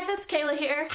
it's Kayla here.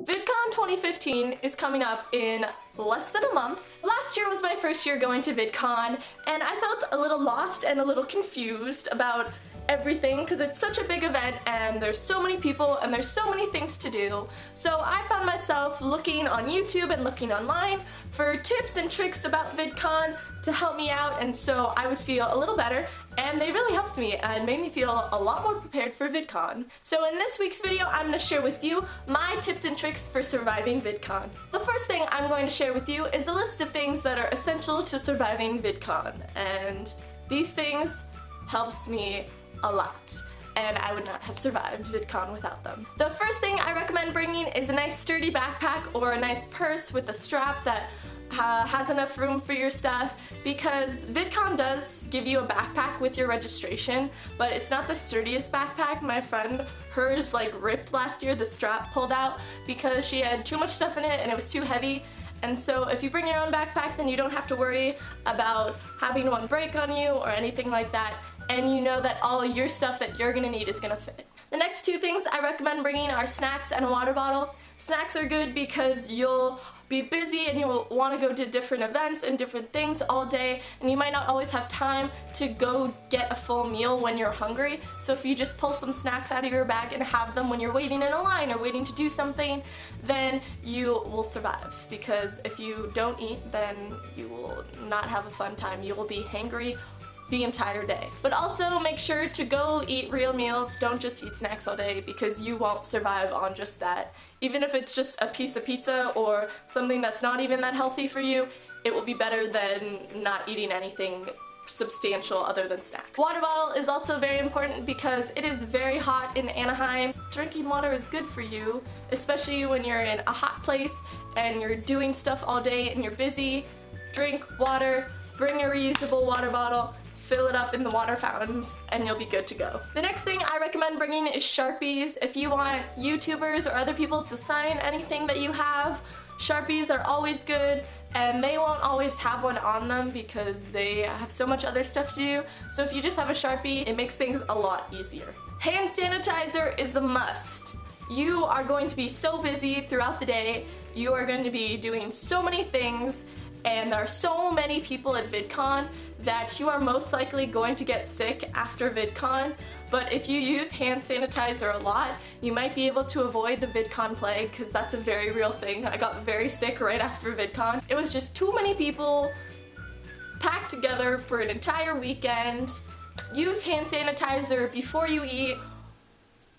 Vidcon 2015 is coming up in less than a month. Last year was my first year going to Vidcon, and I felt a little lost and a little confused about everything because it's such a big event and there's so many people and there's so many things to do. So I found myself looking on YouTube and looking online for tips and tricks about VidCon to help me out, and so I would feel a little better, and they really helped me and made me feel a lot more prepared for VidCon. So in this week's video, I'm going to share with you my tips and tricks for surviving VidCon. The first thing I'm going to share with you is a list of things that are essential to surviving VidCon, and these things helped me a lot, and I would not have survived VidCon without them. The first thing I recommend bringing is a nice sturdy backpack or a nice purse with a strap that has enough room for your stuff, because VidCon does give you a backpack with your registration, but it's not the sturdiest backpack. My friend, hers like ripped last year, the strap pulled out because she had too much stuff in it and it was too heavy. And so if you bring your own backpack, then you don't have to worry about having one break on you or anything like that, and you know that all your stuff that you're gonna need is gonna fit. The next two things I recommend bringing are snacks and a water bottle. Snacks are good because you'll be busy and you'll want to go to different events and different things all day, and you might not always have time to go get a full meal when you're hungry. So if you just pull some snacks out of your bag and have them when you're waiting in a line or waiting to do something, then you will survive, because if you don't eat, then you will not have a fun time. You will be hangry the entire day. But also make sure to go eat real meals. Don't just eat snacks all day, because you won't survive on just that. Even if it's just a piece of pizza or something that's not even that healthy for you, it will be better than not eating anything substantial other than snacks. Water bottle is also very important because it is very hot in Anaheim. Drinking water is good for you, especially when you're in a hot place and you're doing stuff all day and you're busy. Drink water, bring a reusable water bottle, fill it up in the water fountains, and you'll be good to go. The next thing I recommend bringing is Sharpies. If you want YouTubers or other people to sign anything that you have, Sharpies are always good, and they won't always have one on them because they have so much other stuff to do. So if you just have a Sharpie, it makes things a lot easier. Hand sanitizer is a must. You are going to be so busy throughout the day. You are going to be doing so many things, and there are so many people at VidCon that you are most likely going to get sick after VidCon. But if you use hand sanitizer a lot, you might be able to avoid the VidCon plague, because that's a very real thing. I got very sick right after VidCon. It was just too many people packed together for an entire weekend. Use hand sanitizer before you eat.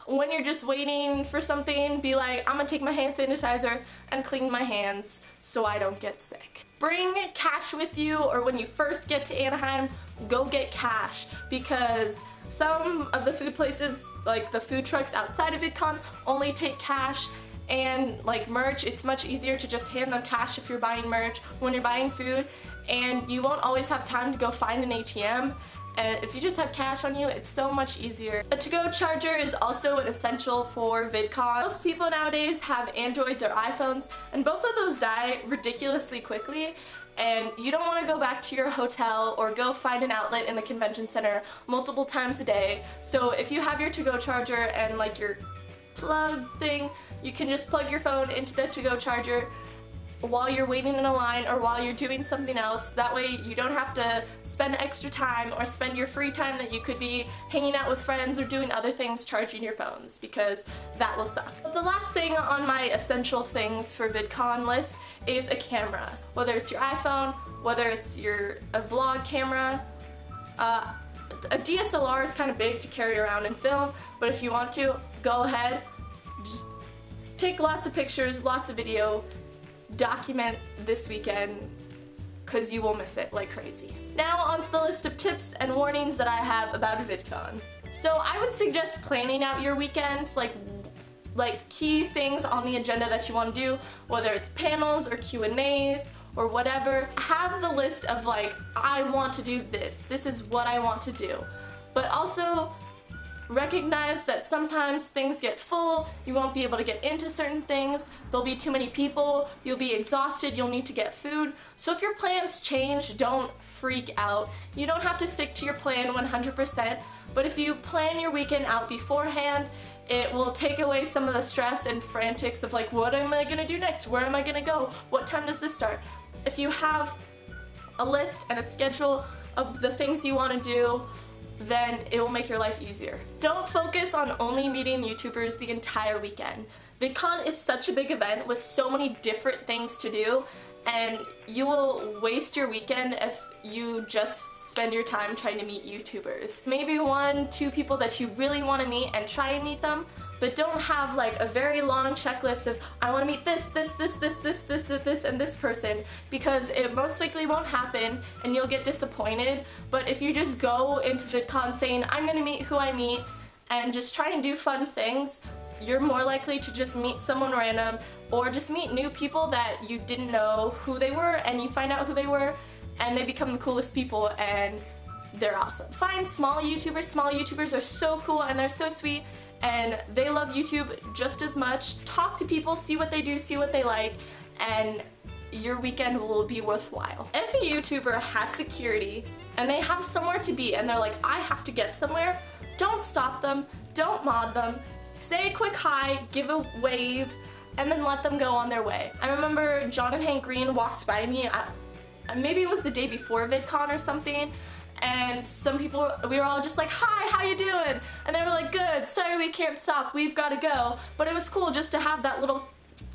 When you're just waiting for something, be like, I'm gonna take my hand sanitizer and clean my hands so I don't get sick. Bring cash with you, or when you first get to Anaheim, go get cash, because some of the food places, like the food trucks outside of VidCon, only take cash, and like merch, it's much easier to just hand them cash if you're buying merch. When you're buying food, and you won't always have time to go find an ATM, and if you just have cash on you, it's so much easier. A to-go charger is also an essential for VidCon. Most people nowadays have Androids or iPhones, and both of those die ridiculously quickly, and you don't want to go back to your hotel or go find an outlet in the convention center multiple times a day. So if you have your to-go charger and like your plug thing, you can just plug your phone into the to-go charger while you're waiting in a line or while you're doing something else. That way you don't have to spend extra time or spend your free time that you could be hanging out with friends or doing other things charging your phones, because that will suck. But the last thing on my essential things for VidCon list is a camera. Whether it's your iPhone, whether it's a vlog camera. A DSLR is kind of big to carry around and film, but if you want to, go ahead. Just take lots of pictures, lots of video. Document this weekend, because you will miss it like crazy. Now onto the list of tips and warnings that I have about VidCon. So I would suggest planning out your weekends, like key things on the agenda that you want to do, whether it's panels or Q&As or whatever. Have the list of like, I want to do this. This is what I want to do. But also recognize that sometimes things get full, you won't be able to get into certain things, there'll be too many people, you'll be exhausted, you'll need to get food. So if your plans change, don't freak out. You don't have to stick to your plan 100%, But if you plan your weekend out beforehand, it will take away some of the stress and frantics of like, what am I gonna do next? Where am I gonna go? What time does this start? If you have a list and a schedule of the things you want to do, then it will make your life easier. Don't focus on only meeting YouTubers the entire weekend. VidCon is such a big event with so many different things to do, and you will waste your weekend if you just spend your time trying to meet YouTubers. Maybe 1-2 people that you really want to meet and try and meet them, but don't have like a very long checklist of I want to meet this, and this person, because it most likely won't happen and you'll get disappointed. But if you just go into VidCon saying I'm gonna meet who I meet and just try and do fun things, you're more likely to just meet someone random or just meet new people that you didn't know who they were, and you find out who they were and they become the coolest people and they're awesome. Find small YouTubers. Small YouTubers are so cool and they're so sweet and they love YouTube just as much. Talk to people, see what they do, see what they like, and your weekend will be worthwhile. If a YouTuber has security and they have somewhere to be and they're like, I have to get somewhere, don't stop them, don't mod them, say a quick hi, give a wave, and then let them go on their way. I remember John and Hank Green walked by me, maybe it was the day before VidCon or something, and some people, we were all just like, hi, how you doing? And they were like, good, sorry we can't stop, we've gotta go. But it was cool just to have that little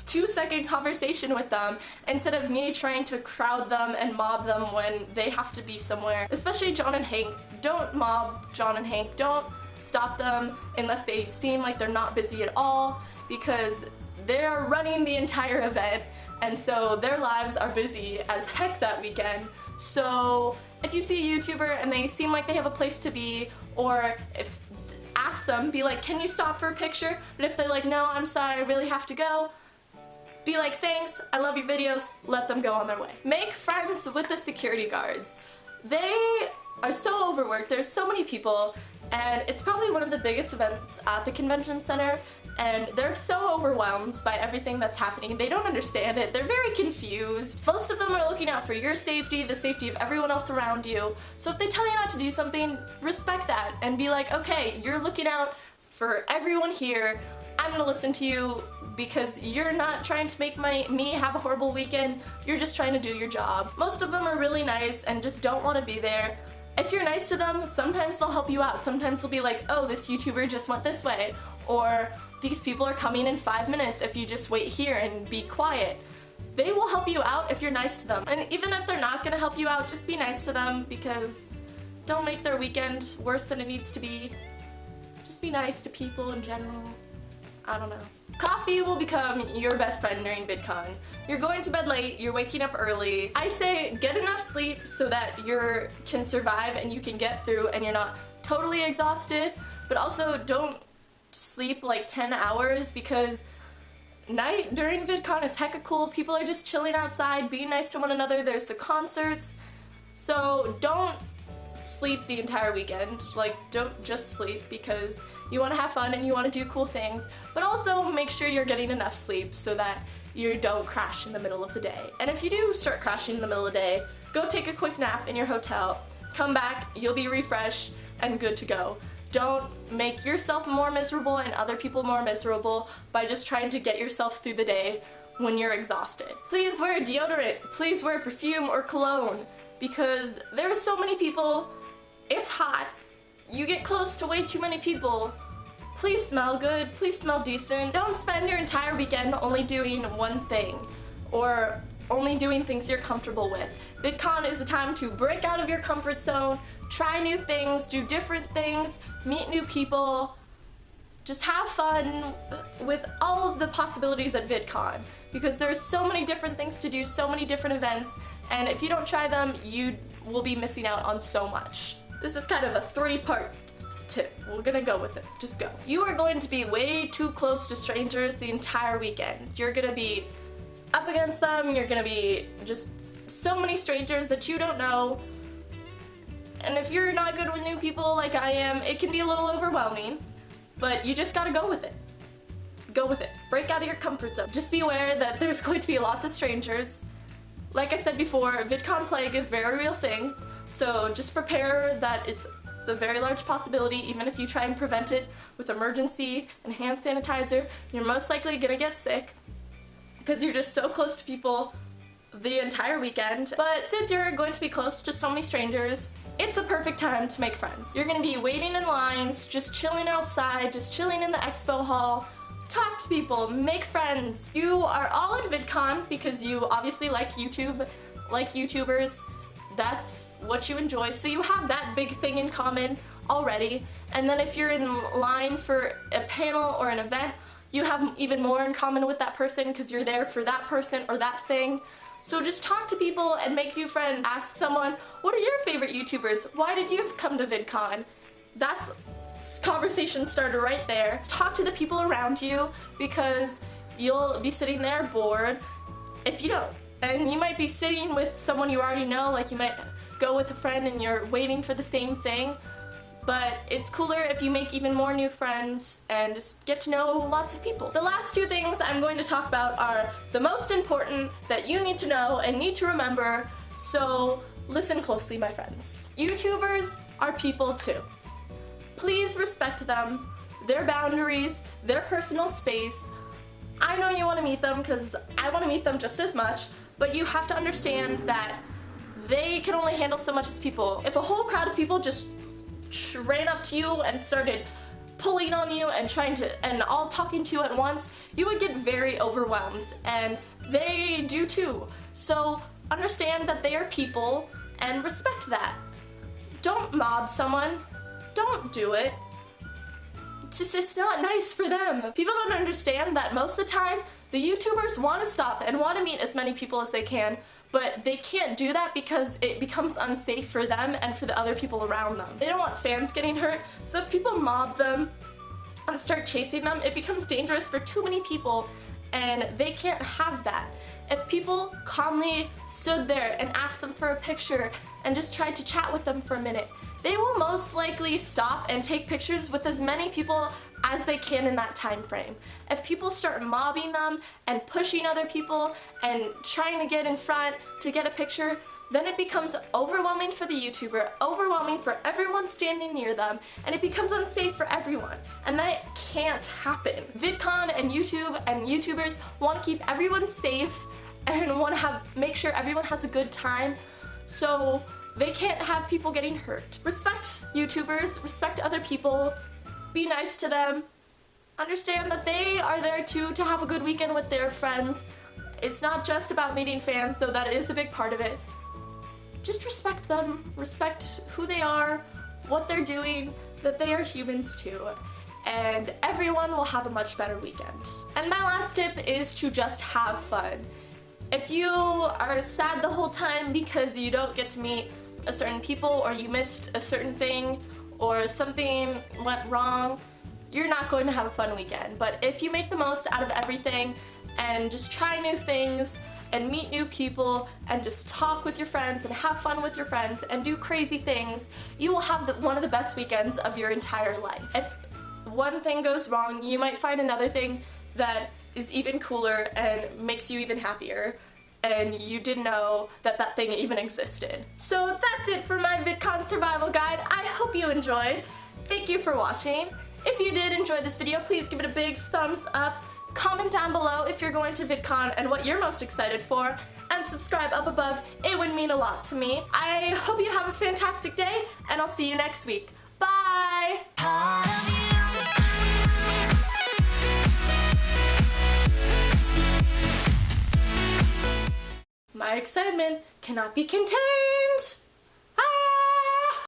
2-second conversation with them instead of me trying to crowd them and mob them when they have to be somewhere. Especially John and Hank. Don't mob John and Hank. Don't stop them unless they seem like they're not busy at all, because they're running the entire event and so their lives are busy as heck that weekend. So if you see a YouTuber and they seem like they have a place to be, or if ask them, be like, can you stop for a picture? But if they're like, no, I'm sorry, I really have to go, be like, thanks, I love your videos, let them go on their way. Make friends with the security guards. They are so overworked, there's so many people, and it's probably one of the biggest events at the convention center, and they're so overwhelmed by everything that's happening. They don't understand it. They're very confused. Most of them are looking out for your safety, the safety of everyone else around you. So if they tell you not to do something, respect that and be like, okay, you're looking out for everyone here. I'm gonna listen to you because you're not trying to make me have a horrible weekend. You're just trying to do your job. Most of them are really nice and just don't want to be there. If you're nice to them, sometimes they'll help you out. Sometimes they'll be like, oh, this YouTuber just went this way, or these people are coming in 5 minutes if you just wait here and be quiet. They will help you out if you're nice to them. And even if they're not gonna help you out, just be nice to them, because don't make their weekend worse than it needs to be. Just be nice to people in general. I don't know. Coffee will become your best friend during VidCon. You're going to bed late, you're waking up early. I say get enough sleep so that you can survive and you can get through and you're not totally exhausted, but also don't sleep like 10 hours, because night during VidCon is hecka cool. People are just chilling outside, being nice to one another. There's the concerts. So don't sleep the entire weekend. Like, don't just sleep because you want to have fun and you want to do cool things, but also make sure you're getting enough sleep so that you don't crash in the middle of the day. And if you do start crashing in the middle of the day, go take a quick nap in your hotel. Come back, you'll be refreshed and good to go. Don't make yourself more miserable and other people more miserable by just trying to get yourself through the day when you're exhausted. Please wear deodorant. Please wear perfume or cologne, because there are so many people. It's hot. You get close to way too many people. Please smell good. Please smell decent. Don't spend your entire weekend only doing one thing or only doing things you're comfortable with. VidCon is the time to break out of your comfort zone, try new things, do different things, meet new people. Just have fun with all of the possibilities at VidCon, because there's so many different things to do, so many different events, and if you don't try them, you will be missing out on so much. This is kind of a 3-part tip. We're gonna go with it. Just go. You are going to be way too close to strangers the entire weekend. You're gonna be up against them. You're gonna be just so many strangers that you don't know. And if you're not good with new people like I am, it can be a little overwhelming, but you just gotta go with it. Go with it. Break out of your comfort zone. Just be aware that there's going to be lots of strangers. Like I said before, VidCon plague is a very real thing, so just prepare that it's It's a very large possibility. Even if you try and prevent it with emergency and hand sanitizer, you're most likely gonna get sick because you're just so close to people the entire weekend. But since you're going to be close to so many strangers, it's a perfect time to make friends. You're gonna be waiting in lines, just chilling outside, just chilling in the expo hall. Talk to people, make friends. You are all at VidCon because you obviously like YouTube, like YouTubers. That's what you enjoy, so you have that big thing in common already. And then if you're in line for a panel or an event, you have even more in common with that person because you're there for that person or that thing. So just talk to people and make new friends. Ask someone, what are your favorite YouTubers? Why did you come to VidCon? That's conversation starter right there. Talk to the people around you because you'll be sitting there bored if you don't. And you might be sitting with someone you already know, like you might go with a friend and you're waiting for the same thing. But it's cooler if you make even more new friends and just get to know lots of people. The last two things I'm going to talk about are the most important that you need to know and need to remember, so listen closely, my friends. YouTubers are people too. Please respect them, their boundaries, their personal space. I know you want to meet them because I want to meet them just as much, but you have to understand that they can only handle so much as people. If a whole crowd of people just ran up to you and started pulling on you and all talking to you at once, you would get very overwhelmed, and they do too. So understand that they are people and respect that. Don't mob someone. Don't do it. It's not nice for them. People don't understand that most of the time the YouTubers want to stop and want to meet as many people as they can, but they can't do that because it becomes unsafe for them and for the other people around them. They don't want fans getting hurt, so if people mob them and start chasing them, it becomes dangerous for too many people, and they can't have that. If people calmly stood there and asked them for a picture and just tried to chat with them for a minute, they will most likely stop and take pictures with as many people as they can in that time frame. If people start mobbing them and pushing other people and trying to get in front to get a picture, then it becomes overwhelming for the YouTuber, overwhelming for everyone standing near them, and it becomes unsafe for everyone. And that can't happen. VidCon and YouTube and YouTubers want to keep everyone safe and want to make sure everyone has a good time, so they can't have people getting hurt. Respect YouTubers, respect other people, be nice to them, understand that they are there too to have a good weekend with their friends. It's not just about meeting fans, though that is a big part of it. Just respect them, respect who they are, what they're doing, that they are humans too, and everyone will have a much better weekend. And my last tip is to just have fun. If you are sad the whole time because you don't get to meet a certain people, or you missed a certain thing, or something went wrong, you're not going to have a fun weekend. But if you make the most out of everything and just try new things and meet new people and just talk with your friends and have fun with your friends and do crazy things, you will have one of the best weekends of your entire life. If one thing goes wrong, you might find another thing that is even cooler and makes you even happier, and you didn't know that that thing even existed. So that's it for my VidCon survival guide. I hope you enjoyed. Thank you for watching. If you did enjoy this video, please give it a big thumbs up. Comment down below if you're going to VidCon and what you're most excited for, and subscribe up above. It would mean a lot to me. I hope you have a fantastic day, and I'll see you next week. Bye! My excitement cannot be contained!